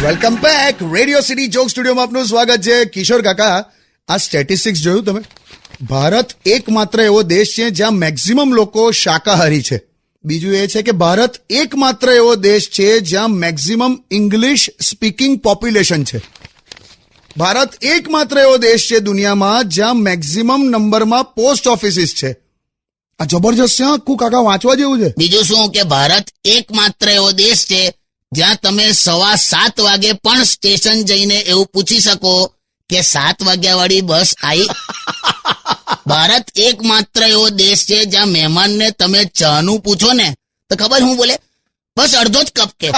Welcome back. Radio city joke સ્ટુડિયોમાં આપનું સ્વાગત છે. કિશોર કાકા, આ સ્ટેટિસ્ટિક્સ જોયું તમે? ભારત એકમાત્ર એવો દેશ છે જ્યાં મેક્સિમમ લોકો શાકાહારી છે. બીજું એ છે કે ભારત એકમાત્ર એવો દેશ છે જ્યાં મેક્સિમમ ઇંગ્લિશ સ્પીકિંગ પોપ્યુલેશન છે. ભારત એકમાત્ર એવો દેશ છે દુનિયામાં જ્યાં મેક્સિમમ નંબરમાં પોસ્ટ ઓફિસીસ છે. આ જબરજસ્ત છે આખું કાકા, વાંચવા જેવું છે. બીજું શું કે ભારત એકમાત્ર એવો દેશ છે જ્યાં તમે 7:15 વાગે પણ સ્ટેશન જઈને એવું પૂછી શકો કે 7 વાગ્યા વાળી બસ આવી. ભારત એકમાત્ર એવો દેશ છે જ્યાં મહેમાનને તમે ચાનું પૂછો ને તો ખબર શું બોલે? બસ અડધો જ કપ કે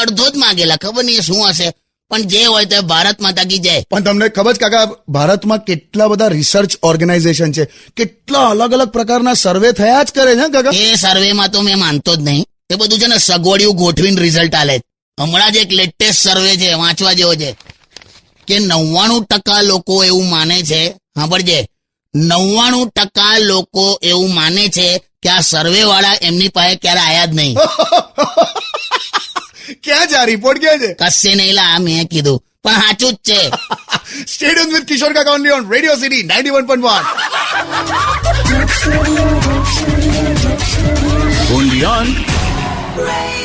અડધો જ માંગેલા, ખબર નહીં શું હશે, પણ જે હોય તો ભારત માતા કી જય. પણ તમને ખબર છે કાકા, ભારતમાં કેટલા બધા રિસર્ચ ઓર્ગેનાઇઝેશન છે, કેટલા અલગ અલગ પ્રકારના સર્વે થયા જ કરે છે કાકા. એ સર્વેમાં તો મેં માનતો જ નહીં. એ બધું છે ને સગવડિયું ગોઠવીને રિઝલ્ટ આલે. હમણાં જ એક લેટેસ્ટ સર્વે છે, વાંચવા જેવો છે કે 99% લોકો એવું માને છે, સાંભળજે, 99% લોકો એવું માને છે કે આ સર્વે વાળા એમની પાસે ક્યારે આયા જ નહીં. ક્યાં છે આ રિપોર્ટ? ક્યાં છે? કશે નહીં લા, મેં કીધું પણ સાચું જ છે. સ્ટેડિયમ વિથ કિશોર કાકા only on radio city 91.1. Only on Radio